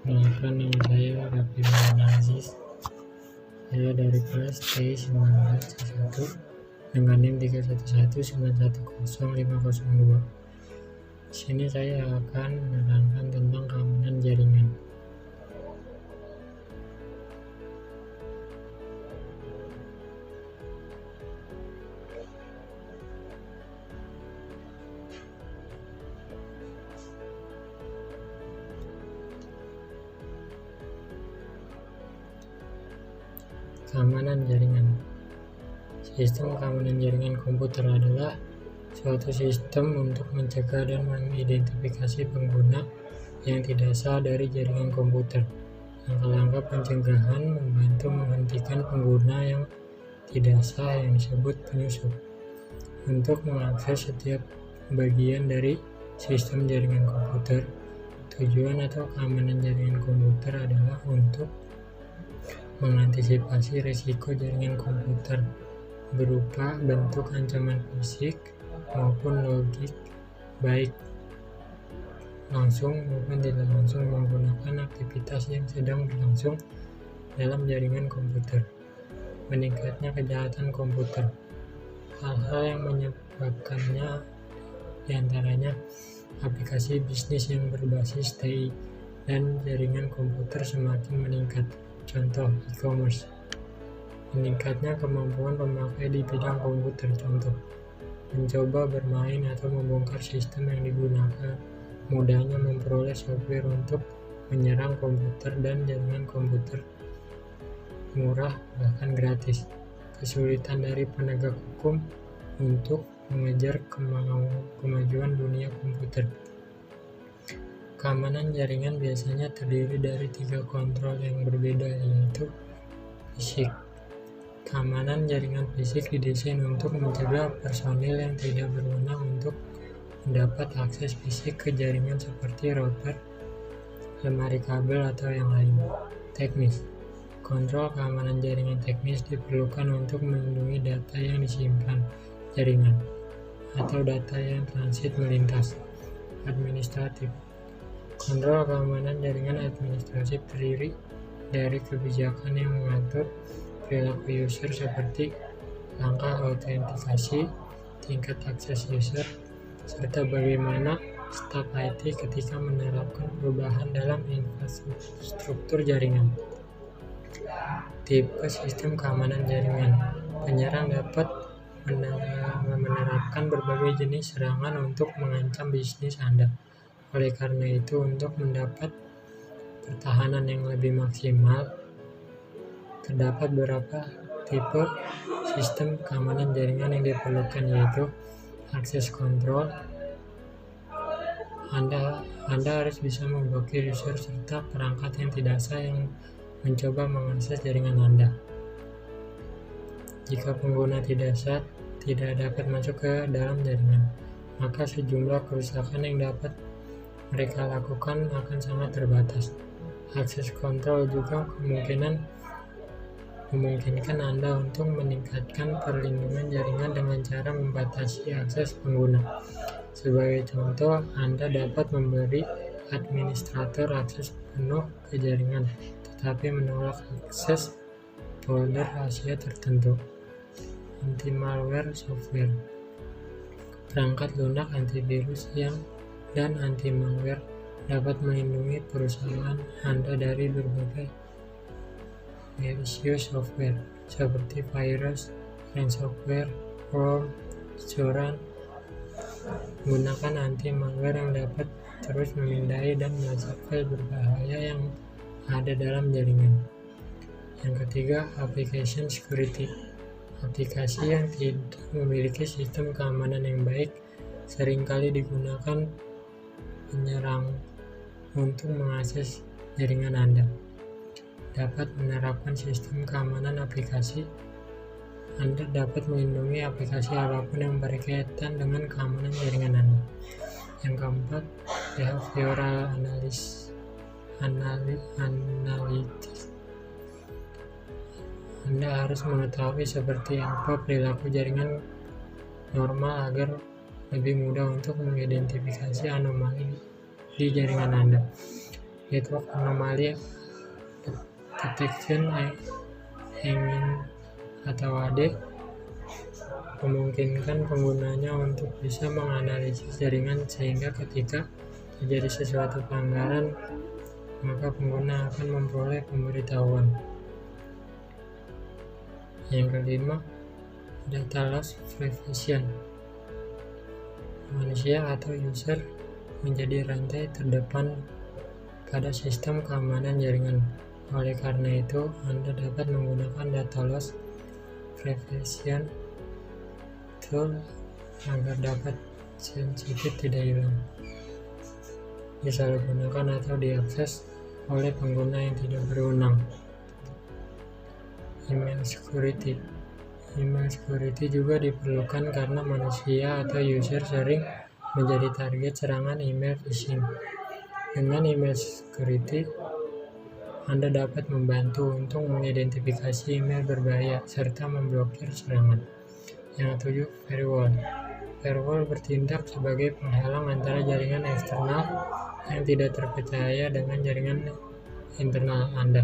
Perkenalkan, nama saya Raffi Aziz. Saya dari kelas T19C1 dengan NIM 311910502. Di sini saya akan menerangkan tentang keamanan jaringan. Keamanan jaringan. Sistem keamanan jaringan komputer adalah suatu sistem untuk mencegah dan mengidentifikasi pengguna yang tidak sah dari jaringan komputer. Langkah-langkah pencegahan membantu menghentikan pengguna yang tidak sah yang disebut penyusup untuk mengakses setiap bagian dari sistem jaringan komputer. Tujuan atau keamanan jaringan komputer adalah untuk mengantisipasi risiko jaringan komputer berupa bentuk ancaman fisik maupun logik, baik langsung maupun tidak langsung menggunakan aktivitas yang sedang berlangsung dalam jaringan komputer. Meningkatnya kejahatan komputer. Hal-hal yang menyebabkannya diantaranya aplikasi bisnis yang berbasis TI dan jaringan komputer semakin meningkat. Contoh, e-commerce. Meningkatnya kemampuan pemakai di bidang komputer. Contoh, mencoba bermain atau membongkar sistem yang digunakan. Mudahnya memperoleh software untuk menyerang komputer dan jaringan komputer murah bahkan gratis. Kesulitan dari penegak hukum untuk mengejar kemajuan dunia komputer. Keamanan jaringan biasanya terdiri dari 3 kontrol yang berbeda, yaitu fisik. Keamanan jaringan fisik didesain untuk mencegah personil yang tidak berwenang untuk mendapat akses fisik ke jaringan seperti router, lemari kabel, atau yang lain. Teknis. Kontrol keamanan jaringan teknis diperlukan untuk melindungi data yang disimpan jaringan atau data yang transit melintas. Administratif. Kontrol keamanan jaringan administratif terdiri dari kebijakan yang mengatur perilaku user seperti langkah autentikasi, tingkat akses user, serta bagaimana staf IT ketika menerapkan perubahan dalam infrastruktur jaringan. Tipe sistem keamanan jaringan. Penyerang dapat menerapkan berbagai jenis serangan untuk mengancam bisnis Anda. Oleh karena itu, untuk mendapat pertahanan yang lebih maksimal, terdapat beberapa tipe sistem keamanan jaringan yang diperlukan, yaitu akses kontrol. Anda harus bisa memblokir user serta perangkat yang tidak sah yang mencoba mengakses jaringan Anda. Jika pengguna tidak sah tidak dapat masuk ke dalam jaringan, maka sejumlah kerusakan yang dapat mereka lakukan akan sangat terbatas. Akses kontrol juga memungkinkan Anda untuk meningkatkan perlindungan jaringan dengan cara membatasi akses pengguna. Sebagai contoh, Anda dapat memberi administrator akses penuh ke jaringan, tetapi menolak akses folder rahasia tertentu. Anti-malware software. Perangkat lunak, antivirus dan anti-malware dapat melindungi perusahaan Anda dari berbagai malicious software seperti virus, ransomware, worm, bocoran. Gunakan anti-malware yang dapat terus memindai dan melacak file berbahaya yang ada dalam jaringan. Yang ketiga, application security. Aplikasi yang tidak memiliki sistem keamanan yang baik seringkali digunakan penyerang untuk mengakses jaringan Anda. Dapat menerapkan sistem keamanan aplikasi. Anda dapat melindungi aplikasi apapun yang berkaitan dengan keamanan jaringan Anda. Yang keempat, behavioral analytics. Anda harus mengetahui seperti apa perilaku jaringan normal agar lebih mudah untuk mengidentifikasi anomali di jaringan Anda. Network Anomaly Detection (NIDE) atau AD memungkinkan penggunanya untuk bisa menganalisis jaringan sehingga ketika terjadi sesuatu pelanggaran, maka pengguna akan memperoleh pemberitahuan. Yang kelima, data loss prevention. Manusia atau user menjadi rantai terdepan pada sistem keamanan jaringan. Oleh karena itu, Anda dapat menggunakan data loss prevention tool agar dapat sensitif tidak hilang, disalahgunakan atau diakses oleh pengguna yang tidak berwenang. Email security. Email security juga diperlukan karena manusia atau user sering menjadi target serangan email phishing. Dengan email security, Anda dapat membantu untuk mengidentifikasi email berbahaya serta memblokir serangan. Yang ketujuh, firewall. Firewall bertindak sebagai penghalang antara jaringan eksternal yang tidak terpercaya dengan jaringan internal Anda.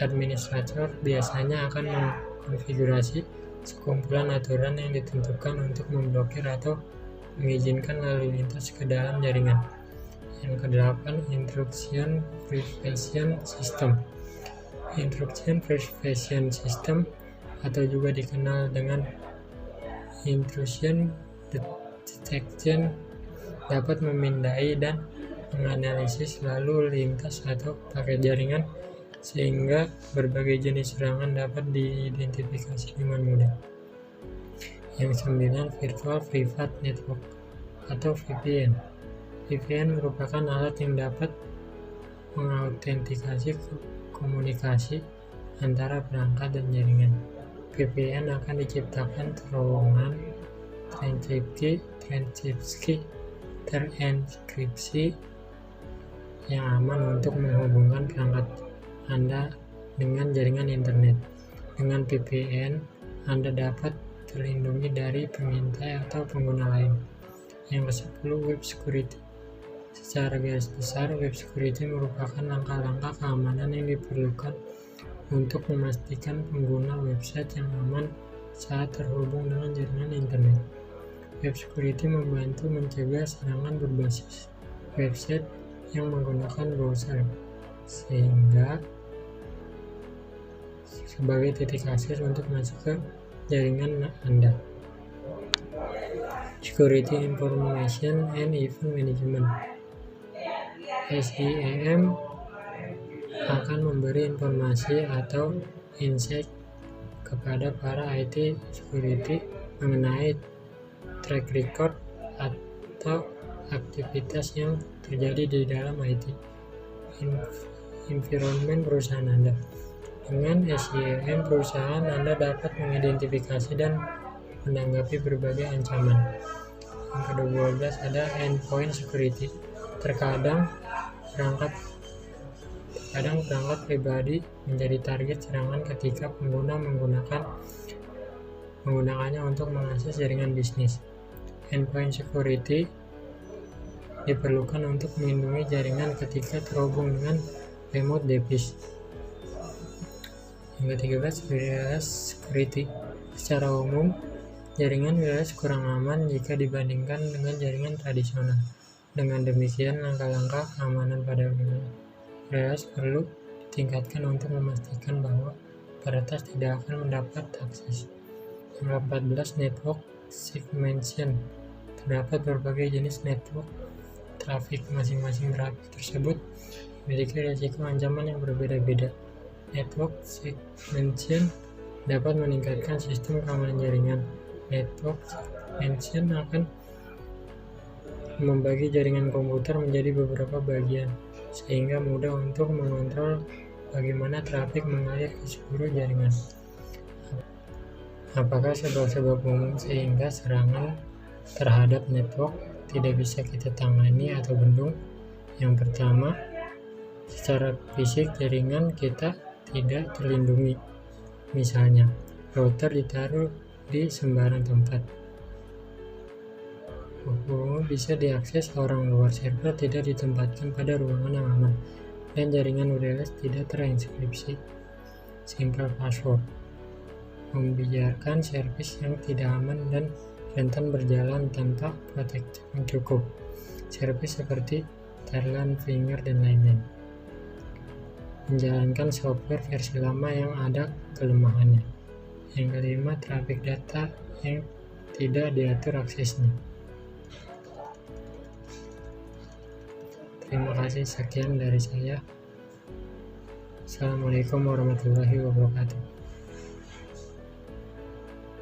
Administrator biasanya akan mengkonfigurasi sekumpulan aturan yang ditentukan untuk memblokir atau mengizinkan lalu lintas ke dalam jaringan. Yang kedelapan, intrusion prevention system. Intrusion prevention system atau juga dikenal dengan intrusion detection dapat memindai dan menganalisis lalu lintas atau paket jaringan sehingga berbagai jenis serangan dapat diidentifikasi dengan mudah. Yang 9, Virtual Private Network atau VPN. VPN merupakan alat yang dapat mengautentikasi komunikasi antara perangkat dan jaringan. VPN akan diciptakan terowongan terenkripsi yang aman untuk menghubungkan perangkat Anda dengan jaringan internet. Dengan VPN, Anda dapat terlindungi dari pengintai atau pengguna lain. Yang ke-10, Web Security. Secara garis besar, Web Security merupakan langkah-langkah keamanan yang diperlukan untuk memastikan pengguna website yang aman saat terhubung dengan jaringan internet. Web Security membantu mencegah serangan berbasis website yang menggunakan browser, sehingga sebagai titik akses untuk masuk ke jaringan Anda. Security Information and Event Management (SIEM) akan memberi informasi atau insight kepada para IT security mengenai track record atau aktivitas yang terjadi di dalam IT environment perusahaan Anda. Dengan SIEM, perusahaan Anda dapat mengidentifikasi dan menanggapi berbagai ancaman. Yang ke-12 ada Endpoint Security. Terkadang perangkat pribadi menjadi target serangan ketika pengguna menggunakannya untuk mengakses jaringan bisnis. Endpoint security diperlukan untuk melindungi jaringan ketika terhubung dengan remote device. Yang ke-13, wireless security. Secara umum, jaringan wireless kurang aman jika dibandingkan dengan jaringan tradisional. Dengan demikian, langkah-langkah keamanan pada wireless perlu ditingkatkan untuk memastikan bahwa peretas tidak akan mendapat akses. Yang ke-14, network segmentation. Terdapat berbagai jenis network traffic. Masing-masing traffic tersebut memiliki risiko ancaman yang berbeda-beda. Network segmentation dapat meningkatkan sistem keamanan jaringan. Network segmentation akan membagi jaringan komputer menjadi beberapa bagian, sehingga mudah untuk mengontrol bagaimana trafik mengalir ke seluruh jaringan. Apakah sebab-sebab umum sehingga serangan terhadap network tidak bisa kita tangani atau bendung? Yang pertama, secara fisik jaringan kita tidak terlindungi. Misalnya, router ditaruh di sembarang tempat. Bisa diakses orang luar, server tidak ditempatkan pada ruangan yang aman. dan jaringan wireless tidak terenkripsi single password, membiarkan servis yang tidak aman dan rentan berjalan tanpa proteksi yang cukup. Servis seperti Terlan, Finger, dan lain-lain menjalankan software versi lama yang ada kelemahannya. Yang kelima, trafik data yang tidak diatur aksesnya. Terima kasih, sekian dari saya. Assalamualaikum warahmatullahi wabarakatuh.